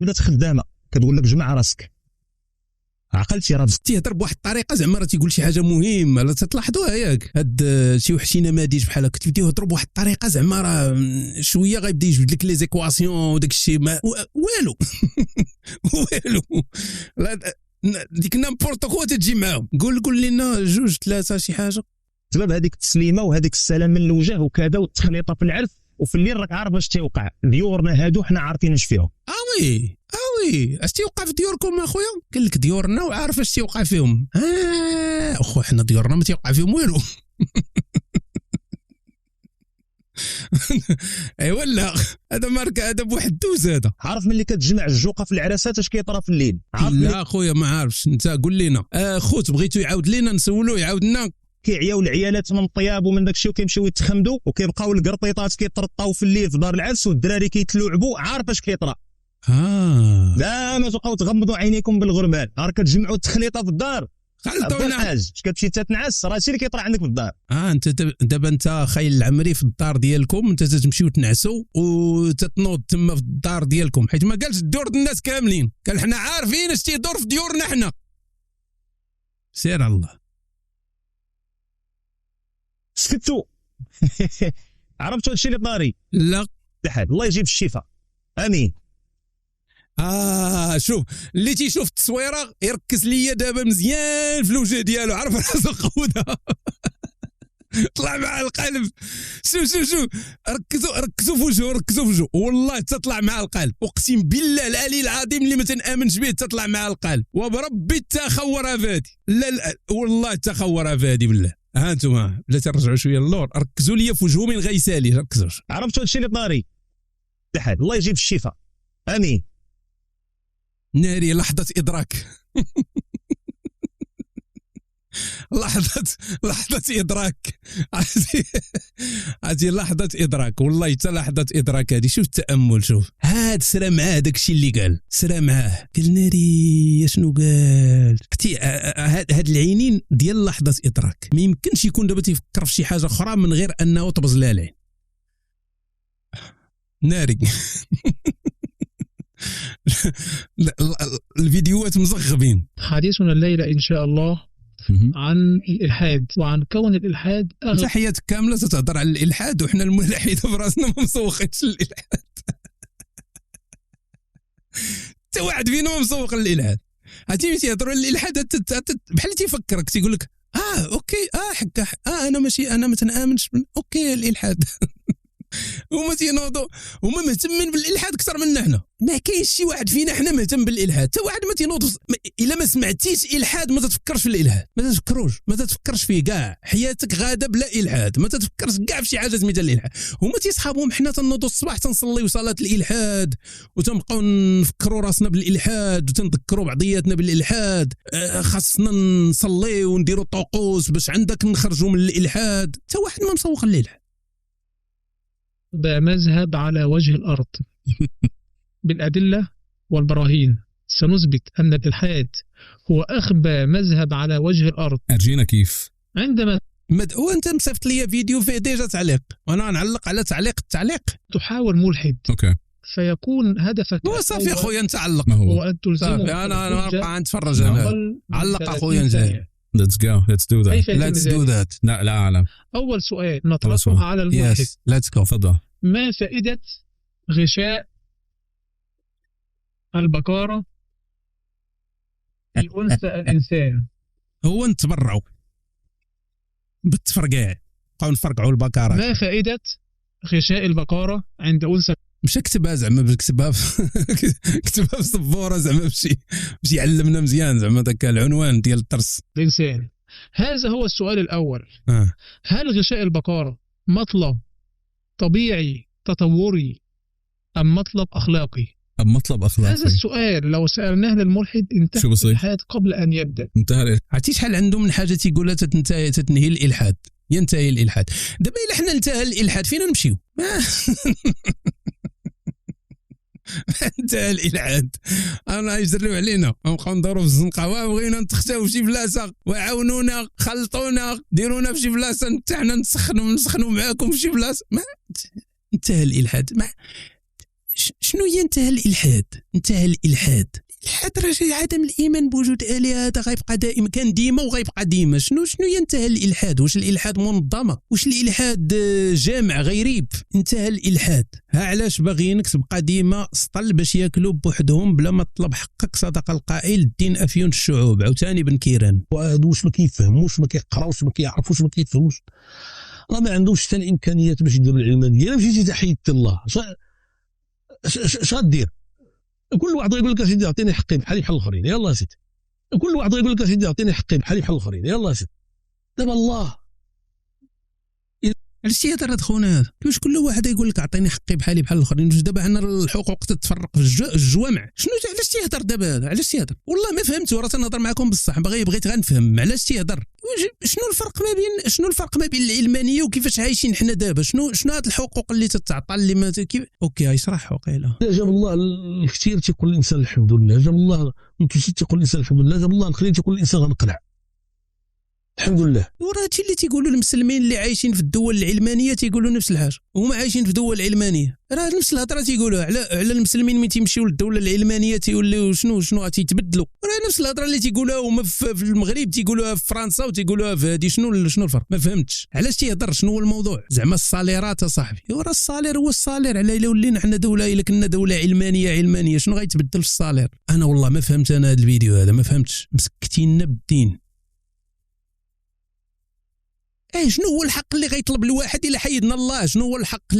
بدات خدامه كتقول لك جمع راسك، عقلتي راه تيهضر بواحد الطريقه زعما راه تيقول شي حاجه مهمه، لا تلاحظوها ياك هاد شي وحشي نماذج بحال هكا تيبداو يهضروا بواحد الطريقه زعما راه شويه غيبدا يجبد لك لي زيكواسيون وداك الشيء والو والو ديك نامبورط كو تجي معاهم. قول لنا جوج ثلاثه شي حاجه سبب هذيك التسليمه وهذيك السلام من الوجه وكذا والتخليطه في العرس، وفي الليل راك عارف اش تيوقع. ديورنا هادو حنا عارفين اش فيهم. وي اش تيوقع في ديوركم اخويا؟ قال لك ديورنا وعارف اش تيوقع فيهم. اخو حنا ديورنا ما تيوقع فيهم والو. اي ولا هذا ماركه هذا بواحد الدوز هذا. عارف ملي كتجمع الجوقه في العراسات اش كيطرى في الليل؟ لا اخويا ما عارفش، انت قول لنا. خوت بغيتو يعاود لينا نسولو يعاود لنا. كيعياو العيالات من الطياب ومن داكشي وكيمشيو يتخمدوا وكيبقاو القرطيطات كيطرطاو في الليل في دار العرس والدراري كيتلعبوا. عارف اش كيطرى؟ لا ما تبقاو تغمضوا عينيكم بالغربال، راه كتجمعوا التخليطه في الدار. خلطونا اش كتمشي تتنعس راه هادشي اللي كيطرى عندك في الدار. انت دابا انت خايل العمري في الدار ديالكم، انت تتمشيو تنعسوا وتتنوض تما في الدار ديالكم، حيت ما قالش دور الناس كاملين، قال حنا عارفين اش تيدور في ديورنا حنا. سير على الله. سكتوا. عرفتوا هادشي اللي طاري؟ لا تحال الله يجيب الشفاء امين. شوف اللي تيشوف التصويره يركز ليا دابا مزيان في الوجه ديالو، عرف راسو قودها. طلع مع القلب. شوف ركزوا في وجهه والله تطلع مع القلب، اقسم بالله العلي العظيم اللي ما تنامنش به تطلع مع القلب، وبربي التخور فادي. لا والله التخور فادي بالله. ها انتم بلا ترجعوا شويه للور، ركزوا لي في وجهه من غيسالي، ركزوا. عرفتوا هادشي اللي طاري؟ تحال الله يجيب الشفاء امين. ناري لحظه ادراك. لحظه ادراك. هذه لحظه ادراك والله، حتى لحظه ادراك هذه. شوف التامل، شوف هاد سرا معاه داكشي اللي قال، سرا معاه قال ناري شنو قال. شفتي هاد العينين ديال لحظه ادراك. ما يمكنش يكون دابا تيفكر في شي حاجه اخرى من غير انه تبز لها العين. ناري. الفيديوهات مزغبين. حديثنا الليلة إن شاء الله عن الإلحاد، وعن كون الإلحاد انت حياتك كاملة تتهضر على الإلحاد وحنا الملحدة براسنا ما مسوقينش للإلحاد. حتى واحد فينا ما مسوق للإلحاد. عرفتي تيهضروا على الإلحاد بحال تيفكرك تيقول لك اوكي حكا انا ماشي، انا ما تنامنش اوكي الإلحاد. هما تينوضوا هما مهتمين بالالحاد اكثر منا حنا. ما كاينش شي واحد فينا حنا مهتم بالالحاد، حتى واحد ما تينوض. الا ما سمعتيش الحاد ما تتفكرش في الالحاد، ما تتفكرش فيه كاع. حياتك غاده بلا الحاد، ما تتفكرش كاع في شي حاجه سميتها الالحاد. هما تيصحابهم حنا تنوضوا الصباح تنصليو صلاه الالحاد وتنبقاو نفكروا راسنا بالالحاد وتنذكروا بعضياتنا بالالحاد. خاصنا نصليو ونديروا طقوس باش عندك نخرجوا من الالحاد. حتى واحد ما مسوق للالحاد. مذهب على وجه الأرض. بالأدلة والبراهين سنثبت أن الإلحاد هو أخبى مذهب على وجه الأرض. أرجينا كيف؟ عندما وانت مصيفط لي فيديو فيه ديجا تعليق وانا نعلق على التعليق. تحاول ملحد اوكي فيكون هدفك هو صافي اخويا انت علق. هو أن تلزمه. انا نبقى نتفرج. علق اخويا نجاي. Let's do that. Let's do that. لا أعلم. أول سؤال نطرحه على الملحد. Let's go. تفضل. ما فائدة غشاء البقرة في أنثى الإنسان؟ هو نتبرعوا بالتفرقاع، نبقاو نفرقعوا البقرات. ما فائدة غشاء البقرة عند أنثى؟ مش اكتبها زعما كتبها في صبوره زعما باش يعلمنا مزيان زعما داك العنوان ديال الدرس. الإنسان. هذا هو السؤال الأول. هل غشاء البقرة مطلب طبيعي تطوري أم مطلب أخلاقي؟ هذا السؤال لو سألناه للملحد انتهى الإلحاد قبل أن يبدأ. عرفتي شحال عنده من حاجة تيقولها تتنهي الإلحاد، ينتهي الإلحاد. دابا إلا حنا انتهى الإلحاد فينا نمشيو؟ انتهى الإلحاد. أنا يجريو علينا نبقاو ندورو في الزنقة، بغينا نتختاو في شي بلاصة وعاونونا خلطونا ديرونا في شي بلاصة حتى حنا نسخنوا معاكم في شي بلاصة. ما انتهى الإلحاد. ما شنو هي انتهى الالحاد؟ الالحاد راه شي عدم الايمان بوجود الهه، هذا غيبقى دائما، كان ديما وغيبقى ديما. شنو ينتهى الالحاد؟ واش الالحاد منظمه؟ واش الالحاد جامع غيريب؟ انتهى الالحاد. ها علاش باغيينك تبقى ديما سطل باش ياكلوا بوحدهم بلا ما تطلب حقك. صدق القائل الدين افيون الشعوب. عاوتاني بن كيران وهادو واش ما كيفهموش، ما كيقراوش، ما كيعرفوش، ما كيفهموش، راه ما عندهمش حتى الامكانيات باش يديروا العلمانيه. الا مشيتي تحيدت الله اش غدير؟ كل واحد يقول لك اسيدي اعطيني حقي بحالي بحال الاخرين، يلاه سيدي. كل واحد يقول لك اسيدي اعطيني حقي بحالي بحال الاخرين، يلاه سيدي. دابا الله علاش تيهضر هاد خونا هذا؟ كيفاش كل واحد يقول لك اعطيني حقي بحالي بحال الاخرين؟ واش دابا عندنا الحقوق تتفرق في الجوامع؟ شنو علاش تيهضر دابا هذا؟ علاش تيهضر؟ والله ما فهمت، راه تنهضر معكم بصح، بغيت غنفهم علاش تيهضر. شنو الفرق ما بين العلمانيه وكيفاش عايشين حنا دابا؟ شنو هاد الحقوق اللي تتعطى اللي ما اوكي يشرح وقيله. جاب الله الكثير تيقول الانسان الحمد لله، جاب الله الكثير تيقول الانسان الحمد لله، جاب الله القليل تيقول الانسان غنقنع الحمد لله. وراه هادشي اللي تيقولوا المسلمين اللي عايشين في الدول العلمانيه تيقولوا نفس الحاجه، وهما عايشين في دول علمانيه، راه نفس الهضره تيقولوها على المسلمين. ملي تيمشيو للدوله العلمانيه تيوليو شنو تيتبدلوا، راه نفس الهضره اللي تيقولوها هما في المغرب، تيقولوها في فرنسا وتيقولوها في هادي. شنو الفرق؟ ما فهمتش علاش تيهضر. شنو هو الموضوع؟ زعما الصاليرات اصاحبي، وراه الصالير هو الصالير. على الا ولينا حنا دوله، الا كنا دوله علمانيه شنو غيتبدل في الصالير؟ انا والله ما فهمت انا هذا الفيديو هذا، ما فهمتش. مسكتينا بالدين. شنو هو الحق اللي غيطلب الواحد الا حيدنا الله؟ شنو هو الحق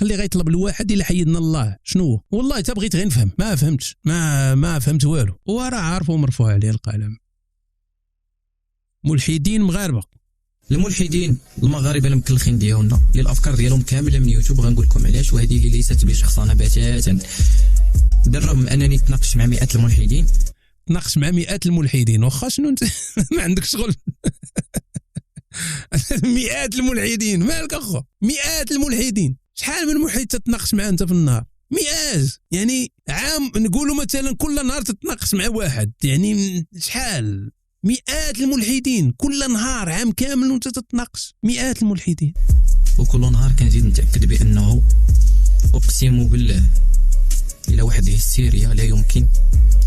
اللي غيطلب الواحد الا حيدنا الله؟ شنو والله تا بغيت غير نفهم، ما فهمتش، ما فهمت والو. وراه عارف ومرفوع عليه القلم. ملحدين مغاربه، الملحدين المغاربه المكلخين ديالنا اللي الافكار ديالهم كامله من يوتيوب. غنقول لكم علاش، وهذه اللي ليست بشخصنه بتاتا. بالرغم من انني تناقش مع مئات الملحدين، تناقش مع مئات الملحدين، واخا شنو انت ما عندك شغل. مئات الملحدين مالك اخو؟ مئات الملحدين، شحال من ملحد تتناقش معاه انت في النهار؟ مئات، يعني عام نقولوا مثلا كل نهار تتناقش مع واحد، يعني شحال؟ مئات الملحدين كل نهار، عام كامل وانت تتناقش. مئات الملحدين، وكل نهار كنزيد نتاكد بانه اقسم بالله الى واحد هستيريا لا يمكن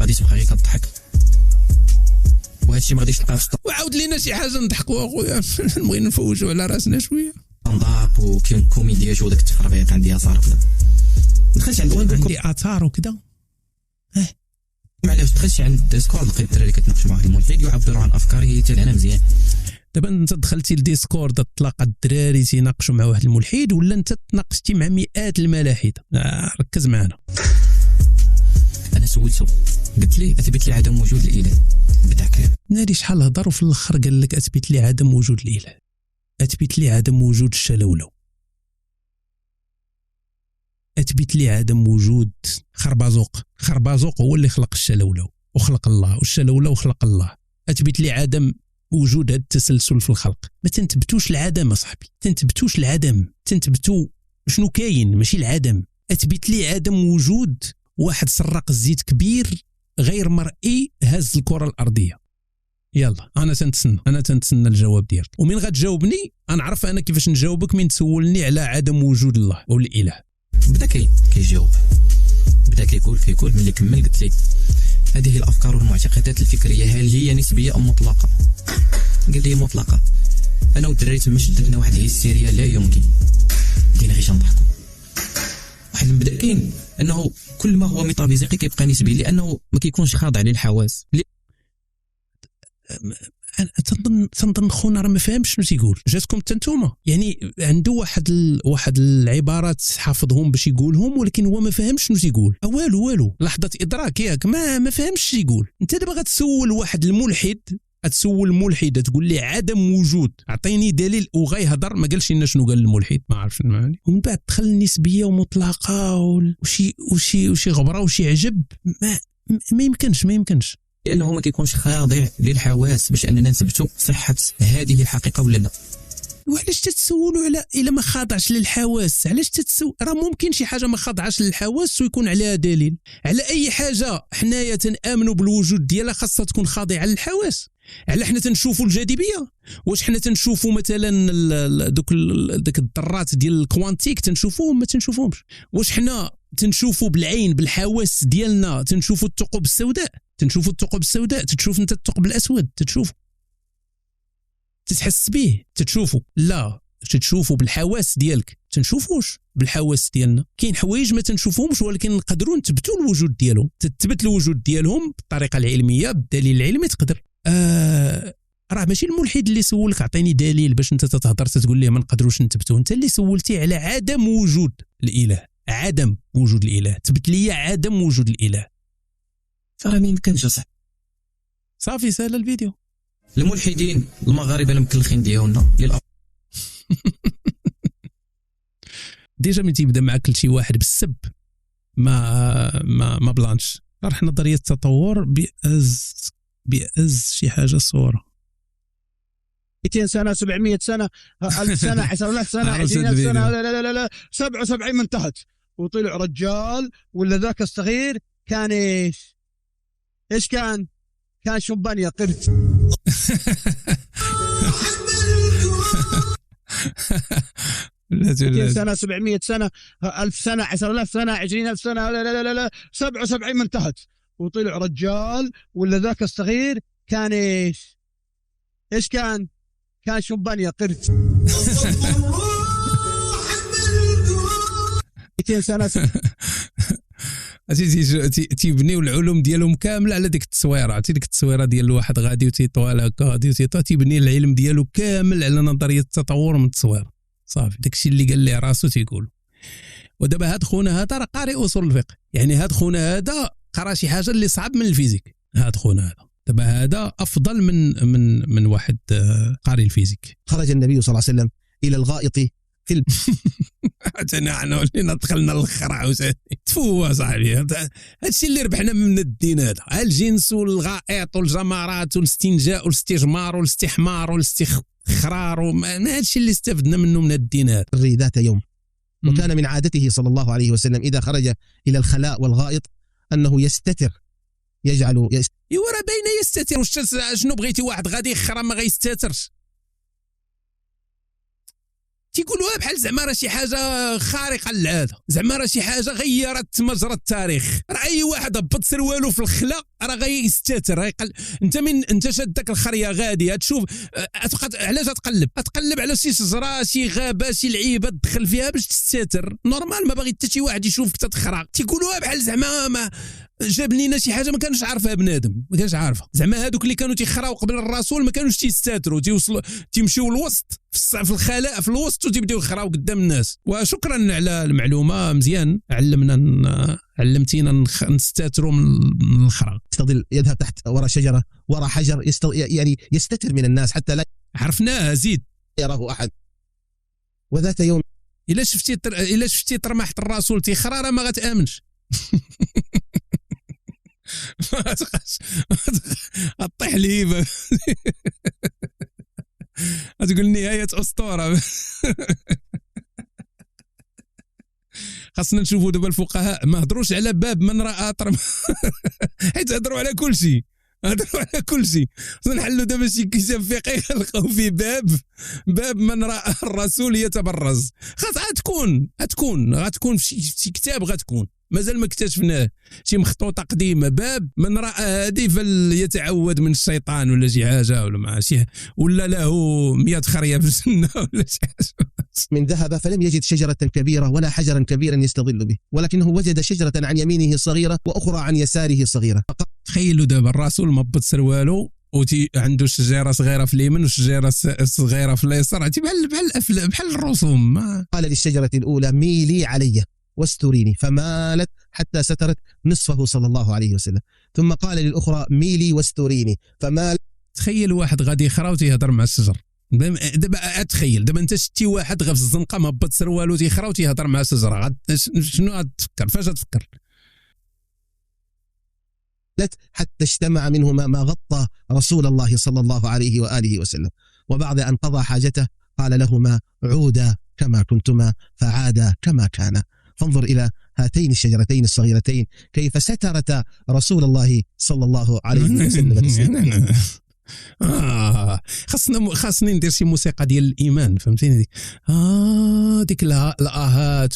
غادي تبقى غير كتضحك، وهذا الشيء ما غاديش تلقاه في وعاود لينا شي حاجه نضحكوا اخويا. نبغي نفوجوا على راسنا شويه. نضاق وكوميديا شو داك التفربيق عندي اثار وكذا. دخلت عندي اثار وكذا. معليش دخلت عند الديسكورد لقيت الدراري كتناقش مع واحد الملحد يعبروا عن افكاره حتى انا مزيان. دابا انت دخلتي للديسكورد تلاقى الدراري تيناقشوا مع واحد الملحد، ولا انت تناقشتي مع مئات الملاحده؟ ركز معنا. انا سولته قلت لي اثبت لي عدم وجود الاله، بدا كلام ناري شحال هضر وفي الاخر قال لك اثبت لي عدم وجود الاله، اثبت لي عدم وجود الشلولو، اثبت لي عدم وجود خربازوق هو اللي خلق الشلولو وخلق الله، والشلولو وخلق الله. اثبت لي عدم وجود هذا التسلسل في الخلق. ما تنتبتوش العدم اصاحبي، تنتبتوش العدم، تنتبتوا شنو كاين ماشي العدم. اثبت لي عدم وجود واحد سراق الزيت كبير غير مرئي هز الكره الارضيه. يلا انا تنتسنى الجواب ديالك، ومن غتجاوبني انا عارف انا كيفاش نجاوبك. من تسولني على عدم وجود الله او الاله، بدا كيجاوب، بدا كيقول ملي كمل قلت لي هذه الافكار والمعتقدات الفكريه هل هي نسبيه ام مطلقه؟ قال لي مطلقه. انا والدراري تما شدتنا واحد الهستيريا لا يمكن، بدينا غير نضحكوا. واحد المبدا كاين انه كل ما هو ميتافيزيقي كيبقى نسبي، لانه ما كيكونش خاضع للحواس. تنظن خونا راه ما فاهمش شنو تيقول. جاتكم نتوما يعني عنده واحد العبارات حافظهم باش يقولهم، ولكن هو ما فاهمش شنو تيقول. والو لحظه ادراك ياك، ما فاهمش شنو يقول. انت دابا غتسول واحد الملحد، غتسول ملحد تقول لي عدم وجود، اعطيني دليل، وغيهضر ما قالش لنا شنو قال الملحد، ما عرفش المعاني. ومن بعد دخل النسبيه ومطلقه وشي غبره وشي عجب. ما يمكنش لانه ما كيكونش خاضع للحواس باش اننا نثبتوا صحه هذه الحقيقه ولا لا. وعلاش تتسولوا على الا ما خاضعش للحواس؟ علاش تتسول؟ راه ممكن شي حاجه ما خاضعش للحواس ويكون عليها دليل. على اي حاجه حنايا تنامنوا بالوجود ديالها خاصها تكون خاضعه للحواس. على حنا تنشوفوا الجاذبيه، واش حنا تنشوفوا مثلا دوك الذرات ديال الكوانتيك تنشوفوهم ما تنشوفهمش؟ واش حنا تنشوفوا بالعين بالحواس ديالنا، تنشوفوا الثقوب السوداء، تشوف انت الثقب الاسود، تتحس به، تشوفه. لا، تشوفوا بالحواس ديالك، تنشوفوش بالحواس ديالنا. كاين حوايج ما تنشوفهمش ولكن نقدروا نثبتوا الوجود ديالهم، تثبت الوجود ديالهم بالطريقه العلميه، بالدليل العلمي تقدر. راه ماشي الملحد اللي سولك اعطيني دليل باش انت تتهضر تقول ليه ما نقدروش نثبتوا، انت اللي سولتي على عدم وجود الاله، عدم وجود الاله، تثبت لي عدم وجود الاله. فراه ما يمكنش صاحبي. صافي سهل الفيديو. الملحدين المغاربه المكلخين ديالنا ديجا من تيبدا معك شي واحد بالسب ما بلانش. راه نظريه التطور بأز شي حاجه صوره 200 سنه 700 سنه 1000 سنه 10000 سنه 20000 سنه لا 77 من تحت وطلع رجال. ولا ذاك الصغير كان ايش كان شمبانيا قرد. لا 200 سنه 700 سنه 1000 سنه 10000 سنه 20000 سنه لا 77 من تحت وطلع رجال. ولا ذاك الصغير كان ايش كان شمبانيا قرد. 200 سنه تيبنيو العلوم ديالهم كامله على ديك التصويره، ديك التصويره ديال الواحد غادي وتيطوال هكا غادي تيبني العلم ديالو كامل على نظريه التطور من التصوير. صافي داكشي اللي قال ليه راسو تيقول. ودابا هاد خونا هذا راه قارئ اصول الفقه، يعني هاد خونا هذا قرا شي حاجه اللي صعب من الفيزيك. هاد خونا هذا دابا هذا افضل من واحد قارئ الفيزيك. خرج النبي صلى الله عليه وسلم الى الغائط في حنا ولينا دخلنا للخرع وثاني تفوا صاحبي. هادشي اللي ربحنا من الدين هذا، الجنس والغائط والجمرات والاستنجاء والاستجمار والاستحمار والاستخرار، هادشي اللي استفدنا منه من الدين هذا. ذات يوم وكان من عادته صلى الله عليه وسلم إذا خرج إلى الخلاء والغائط أنه يستتر، يجعل راه باينه يستتر. واش شنو بغيتي واحد غادي يخرى ما غيستترش؟ تيقولوها بحال زعما راه شي حاجه خارقه للعاده، زعما راه شي حاجه غيرت مجرى التاريخ. راه اي واحد هبط سروالو في الخلا راه غيستتر. انت شاد داك الخريه غادي تشوف علاش تقلب على شي شجره شي غابه شي لعيبه تدخل فيها باش تستتر. نورمال ما باغي حتى شي واحد يشوفك تتخرع. تيقولوها بحال زعما ما جاب لينا شي حاجه ما كانش عارفها بنادم، ما كانش عارفها. زعما هادوك اللي كانوا تيخراو قبل الرسول ما كانوش تيستاتروا، تيمشيو الوسط في الخلاء في الوسط وتيبداو يخراو قدام الناس. وشكرا على المعلومه مزيان، علمتينا نستاتروا من الخرا. يستظل يذهب تحت وراء شجره وراء حجر يعني يستتر من الناس حتى لا عرفناها. زيد يراه احد. وذات يوم الا شفتي طرماحه الرسول تيخرا راه ما غتامنش. ما تبقاش طيح الهيبه. تقول نهايه اسطوره. خاصنا نشوفوا دابا الفقهاء ما هضروش على باب من راى حيت هضروا على كل شيء، نحلوا دابا شي كتاب فقهي نلقاو فيه باب من راى الرسول يتبرز. خاص غتكون في شي كتاب، غتكون مازال ما اكتشفناه، شي مخطوطه قديمه باب من راى هذه فليتعود من الشيطان ولا شي حاجه ولا مع شي ولا له 100 خريه في الجنه ولا شي حاجه. من ذهب فلم يجد شجره كبيره ولا حجرا كبيرا يستظل به، ولكنه وجد شجره عن يمينه صغيره واخرى عن يساره صغيره. تخيلوا دابا الرسول مبط سروالو وتي عنده شجره صغيره في اليمين وشجره صغيره في اليسار، بحال الرسوم. قال للشجره الاولى ميلي علي واستريني، فمالت حتى سترت نصفه صلى الله عليه وسلم. ثم قال للأخرى ميلي واستريني فمالت. تخيل واحد غادي يخرا وتيهضر مع الشجر. دابا تخيل دابا انت شتي واحد غا في الزنقه مهبط سروالو تيخرا وتيهضر مع الشجره، شنو غتفكر؟ فاش غتفكر؟ حتى اجتمع منهما ما غطى رسول الله صلى الله عليه وآله وسلم. وبعد أن قضى حاجته قال لهما عودا كما كنتما فعادا كما كان. فانظر إلى هاتين الشجرتين الصغيرتين كيف سترتا رسول الله صلى الله عليه وسلم. خاصني ندير شي موسيقى ديال الإيمان، فهمتيني؟ ديك الآهات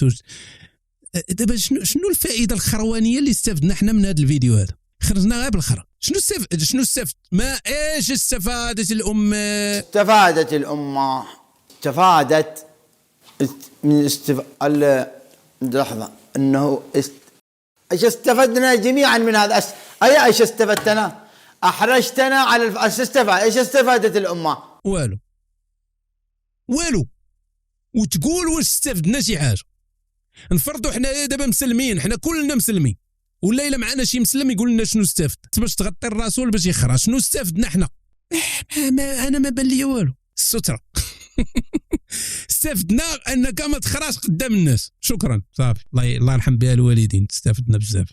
دابا شنو الفائده الخروانيه اللي استفدنا حنا من هذا الفيديو هذا؟ خرجنا غير بالخرا. شنو استفدت؟ ما ايش استفادت الامه؟ استفادت من لحظه انه ايش استفدنا جميعا من هذا؟ ايش استفدتنا؟ احرجتنا على ايش استفادت الامه؟ والو. وتقول واش استفدنا شي حاجه؟ نفرضوا حنا دابا مسلمين، حنا كلنا مسلمين، ولا الا معنا شي مسلم يقول لنا شنو استفدت باش تغطي الرسول باش يخرج. شنو استفدنا حنا؟ انا ما بان لي والو. الستره. استفدنا انك ما تخرجش قدام الناس. شكرا صافي. الله يرحم بها الوالدين، استفدنا بزاف.